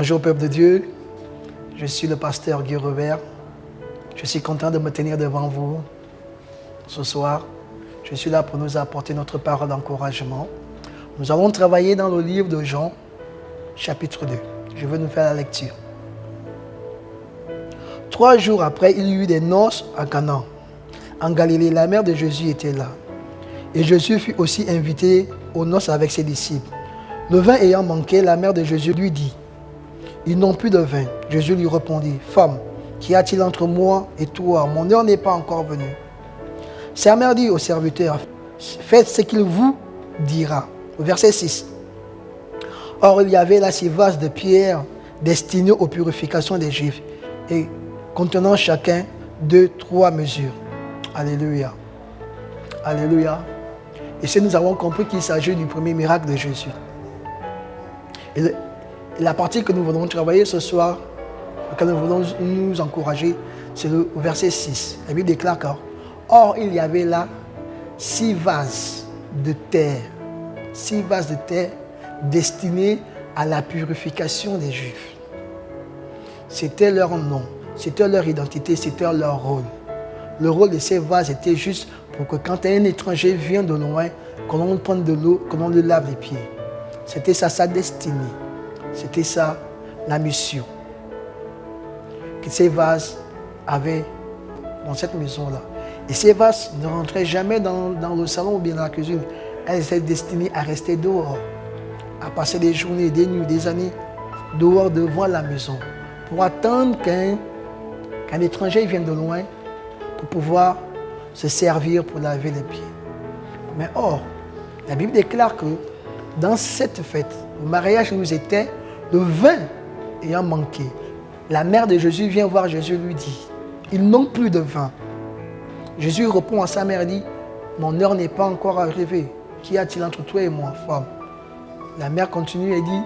Bonjour peuple de Dieu, je suis le pasteur Guy Robert. Je suis content de me tenir devant vous ce soir. Je suis là pour nous apporter notre parole d'encouragement. Nous allons travailler dans le livre de Jean, chapitre 2. Je vais nous faire la lecture. 3 jours après, il y eut des noces à Cana. En Galilée, la mère de Jésus était là. Et Jésus fut aussi invité aux noces avec ses disciples. Le vin ayant manqué, la mère de Jésus lui dit, « Ils n'ont plus de vin. » Jésus lui répondit, « Femme, qu'y a-t-il entre moi et toi? Mon heure n'est pas encore venue. » Sa mère dit au serviteur, « Faites ce qu'il vous dira. » Verset 6. Or, il y avait là 6 vases de pierre destinés aux purifications des Juifs et contenant chacun 2-3 mesures. Alléluia. Alléluia. Ici, nous avons compris qu'il s'agit du premier miracle de Jésus. Et la partie que nous voulons travailler ce soir, laquelle nous voulons nous encourager, c'est le verset 6. La Bible déclare que, or, il y avait là 6 vases de terre. 6 vases de terre destinés à la purification des Juifs. C'était leur nom, c'était leur identité, c'était leur rôle. Le rôle de ces vases était juste pour que quand un étranger vient de loin, qu'on l'on prenne de l'eau, qu'on l'on lui lave les pieds. C'était ça sa destinée. C'était ça la mission que ces vases avaient dans cette maison-là. Et ces vases ne rentraient jamais dans le salon ou bien dans la cuisine. Elles étaient destinées à rester dehors, à passer des journées, des nuits, des années dehors devant la maison pour attendre qu'un étranger vienne de loin pour pouvoir se servir pour laver les pieds. Mais or, la Bible déclare que dans cette fête, le mariage nous était, le vin ayant manqué, la mère de Jésus vient voir Jésus et lui dit, ils n'ont plus de vin. Jésus répond à sa mère et dit, mon heure n'est pas encore arrivée. Qu'y a-t-il entre toi et moi, femme? La mère continue et dit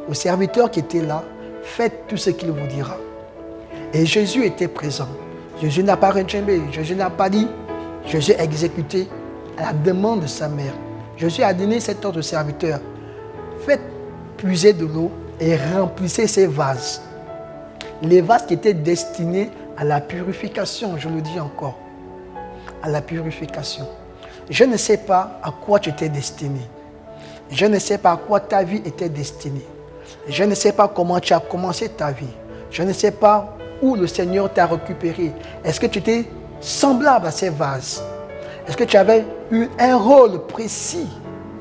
au serviteur qui était là, faites tout ce qu'il vous dira. Et Jésus était présent. Jésus n'a pas rejambé, Jésus n'a pas dit, Jésus a exécuté à la demande de sa mère. Jésus a donné cet ordre au serviteur, faites puiser de l'eau et remplissez ces vases. Les vases qui étaient destinés à la purification, je le dis encore, à la purification. Je ne sais pas à quoi tu étais destiné. Je ne sais pas à quoi ta vie était destinée. Je ne sais pas comment tu as commencé ta vie. Je ne sais pas où le Seigneur t'a récupéré. Est-ce que tu étais semblable à ces vases? Est-ce que tu avais eu un rôle précis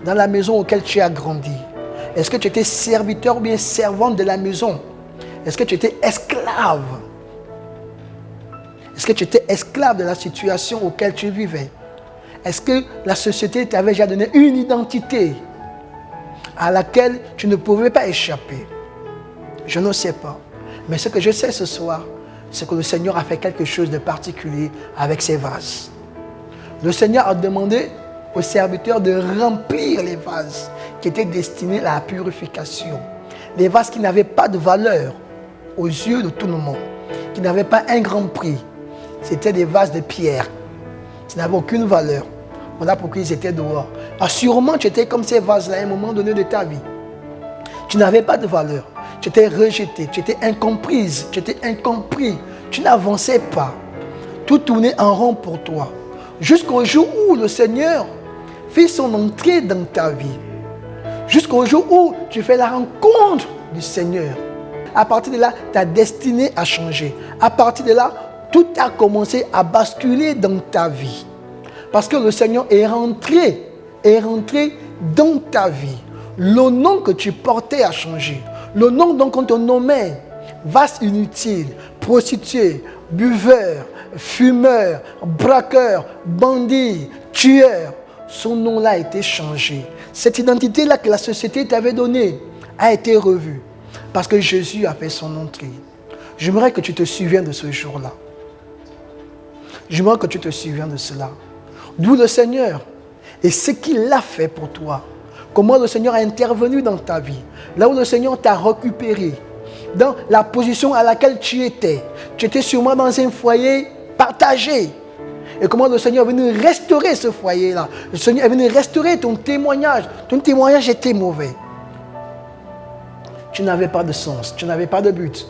dans la maison auquel tu as grandi? Est-ce que tu étais serviteur ou bien servante de la maison? Est-ce que tu étais esclave? Est-ce que tu étais esclave de la situation auquel tu vivais? Est-ce que la société t'avait déjà donné une identité à laquelle tu ne pouvais pas échapper? Je ne sais pas. Mais ce que je sais ce soir, c'est que le Seigneur a fait quelque chose de particulier avec ces vases. Le Seigneur a demandé aux serviteurs de remplir les vases qui étaient destinés à la purification. Les vases qui n'avaient pas de valeur aux yeux de tout le monde, qui n'avaient pas un grand prix. C'était des vases de pierre qui n'avaient aucune valeur. Voilà pourquoi ils étaient dehors. Alors sûrement tu étais comme ces vases-là à un moment donné de ta vie. Tu n'avais pas de valeur. Tu étais rejeté, tu étais incomprise, tu étais incompris. Tu n'avançais pas. Tout tournait en rond pour toi. Jusqu'au jour où le Seigneur fait son entrée dans ta vie. Jusqu'au jour où tu fais la rencontre du Seigneur. À partir de là, ta destinée a changé. À partir de là, tout a commencé à basculer dans ta vie. Parce que le Seigneur est rentré dans ta vie. Le nom que tu portais a changé. Le nom dont on te nommait, vase inutile, prostituée, buveur, fumeur, braqueur, bandit, tueur, son nom-là a été changé. Cette identité-là que la société t'avait donnée a été revue. Parce que Jésus a fait son entrée. J'aimerais que tu te souviennes de ce jour-là. J'aimerais que tu te souviennes de cela. D'où le Seigneur et ce qu'il a fait pour toi. Comment le Seigneur a intervenu dans ta vie. Là où le Seigneur t'a récupéré. Dans la position à laquelle tu étais. Tu étais sûrement dans un foyer partagé. Et comment le Seigneur est venu restaurer ce foyer-là. Le Seigneur est venu restaurer ton témoignage. Ton témoignage était mauvais. Tu n'avais pas de sens, tu n'avais pas de but.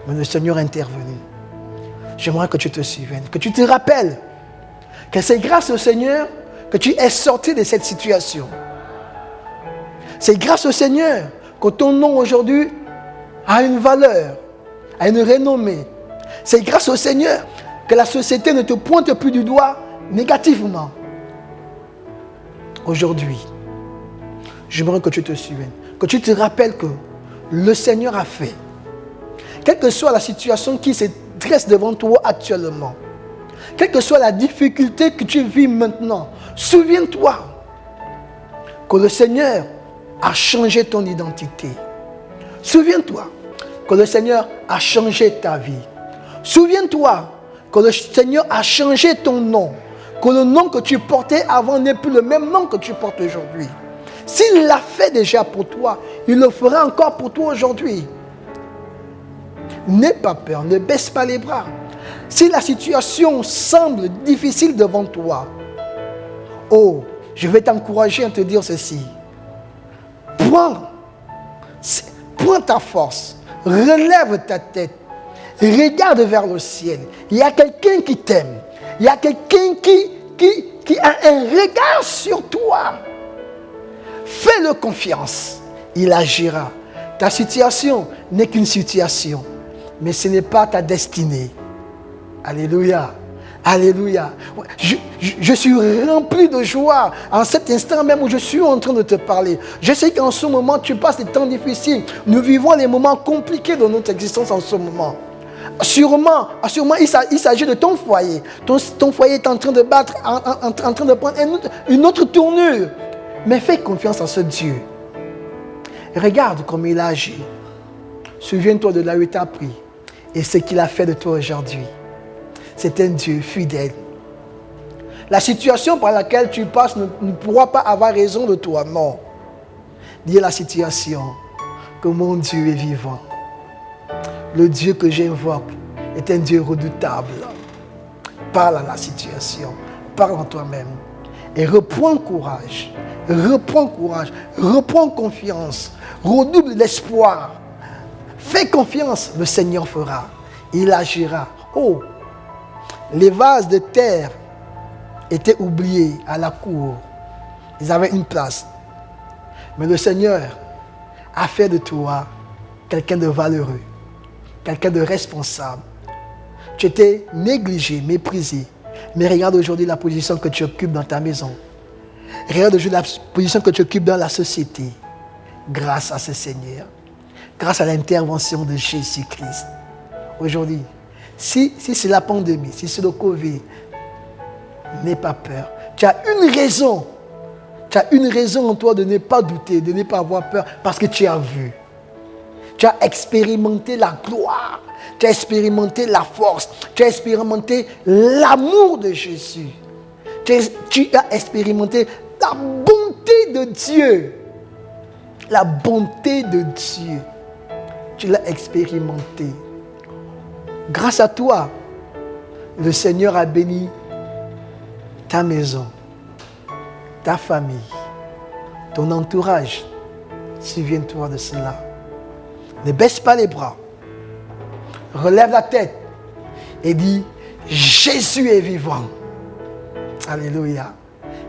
Mais le Seigneur est intervenu. J'aimerais que tu te souviennes, que tu te rappelles que c'est grâce au Seigneur que tu es sorti de cette situation. C'est grâce au Seigneur que ton nom aujourd'hui a une valeur, a une renommée. C'est grâce au Seigneur que la société ne te pointe plus du doigt négativement. Aujourd'hui, j'aimerais que tu te souviennes, que tu te rappelles que le Seigneur a fait. Quelle que soit la situation qui se dresse devant toi actuellement, quelle que soit la difficulté que tu vis maintenant, souviens-toi que le Seigneur a changé ton identité. Souviens-toi que le Seigneur a changé ta vie. Souviens-toi que le Seigneur a changé ton nom. Que le nom que tu portais avant n'est plus le même nom que tu portes aujourd'hui. S'il l'a fait déjà pour toi, il le fera encore pour toi aujourd'hui. N'aie pas peur, ne baisse pas les bras. Si la situation semble difficile devant toi, oh, je vais t'encourager à te dire ceci. Prends ta force, relève ta tête, regarde vers le ciel. Il y a quelqu'un qui t'aime. Il y a quelqu'un qui a un regard sur toi. Fais-le confiance. Il agira. Ta situation n'est qu'une situation, mais ce n'est pas ta destinée. Alléluia. Alléluia. Je suis rempli de joie en cet instant même où je suis en train de te parler. Je sais qu'en ce moment, tu passes des temps difficiles. Nous vivons les moments compliqués de notre existence en ce moment. Sûrement, il s'agit de ton foyer. Ton foyer est en train de battre, en train de prendre une autre tournure. Mais fais confiance en ce Dieu. Regarde comment il a agi. Souviens-toi de là où il t'a pris et ce qu'il a fait de toi aujourd'hui. C'est un Dieu fidèle. La situation par laquelle tu passes ne pourra pas avoir raison de toi, non. Dis à la situation que mon Dieu est vivant. Le Dieu que j'invoque est un Dieu redoutable. Parle à la situation, parle en toi-même et reprends courage, reprends confiance, redouble l'espoir. Fais confiance, le Seigneur fera, il agira. Oh, les vases de terre étaient oubliés à la cour. Ils avaient une place. Mais le Seigneur a fait de toi quelqu'un de valeureux, quelqu'un de responsable. Tu étais négligé, méprisé. Mais regarde aujourd'hui la position que tu occupes dans ta maison. Regarde aujourd'hui la position que tu occupes dans la société. Grâce à ce Seigneur. Grâce à l'intervention de Jésus-Christ. Aujourd'hui, si c'est la pandémie, si c'est le Covid, n'aie pas peur. Tu as une raison. Tu as une raison en toi de ne pas douter, de ne pas avoir peur, parce que tu as vu. Tu as expérimenté la gloire. Tu as expérimenté la force. Tu as expérimenté l'amour de Jésus. Tu as expérimenté la bonté de Dieu. La bonté de Dieu. Tu l'as expérimenté. Grâce à toi, le Seigneur a béni ta maison, ta famille, ton entourage. Souviens-toi de cela. Ne baisse pas les bras. Relève la tête et dis, Jésus est vivant. Alléluia.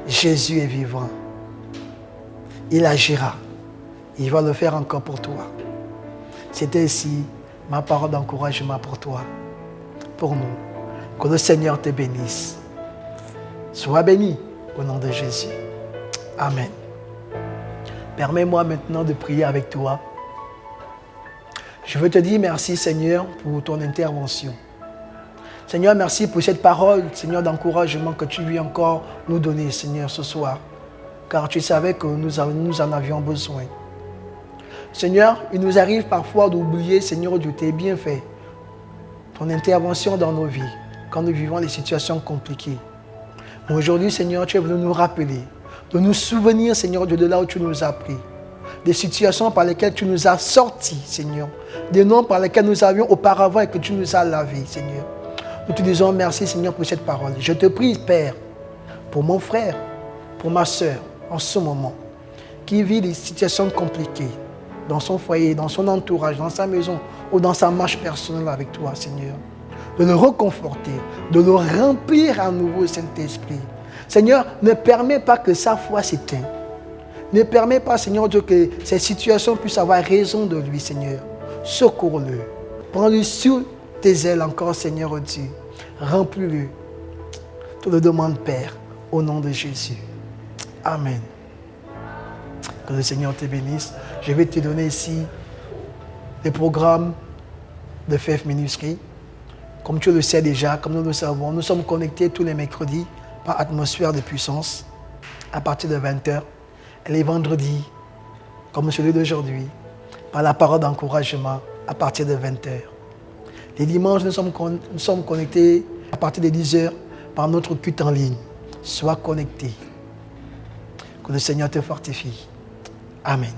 Jésus est vivant. Il agira. Il va le faire encore pour toi. C'était ici ma parole d'encouragement pour toi, pour nous. Que le Seigneur te bénisse. Sois béni au nom de Jésus. Amen. Permets-moi maintenant de prier avec toi. Je veux te dire merci, Seigneur, pour ton intervention. Seigneur, merci pour cette parole, Seigneur, d'encouragement que tu veux encore nous donner, Seigneur, ce soir. Car tu savais que nous en avions besoin. Seigneur, il nous arrive parfois d'oublier, Seigneur, de tes bienfaits, ton intervention dans nos vies, quand nous vivons des situations compliquées. Mais aujourd'hui, Seigneur, tu es venu nous rappeler, de nous souvenir, Seigneur, de là où tu nous as pris, des situations par lesquelles tu nous as sortis, Seigneur, des noms par lesquels nous avions auparavant et que tu nous as lavés, Seigneur. Nous te disons merci, Seigneur, pour cette parole. Je te prie, Père, pour mon frère, pour ma soeur, en ce moment, qui vit des situations compliquées. dans son foyer, dans son entourage, dans sa maison ou dans sa marche personnelle avec toi, Seigneur. De le reconforter, de le remplir à nouveau, Saint-Esprit. Seigneur, ne permets pas que sa foi s'éteigne. Ne permets pas, Seigneur Dieu, que ces situations puissent avoir raison de lui, Seigneur. Secours-le. Prends-le sur tes ailes encore, Seigneur Dieu. Remplis-le. Te le demande, Père, au nom de Jésus. Amen. Que le Seigneur te bénisse. Je vais te donner ici les programmes de Faith Ministry. Comme tu le sais déjà, comme nous le savons, nous sommes connectés tous les mercredis par atmosphère de puissance à partir de 20h. Et les vendredis, comme celui d'aujourd'hui, par la parole d'encouragement à partir de 20h. Les dimanches, nous sommes connectés à partir de 10h par notre culte en ligne. Sois connecté. Que le Seigneur te fortifie. Amen.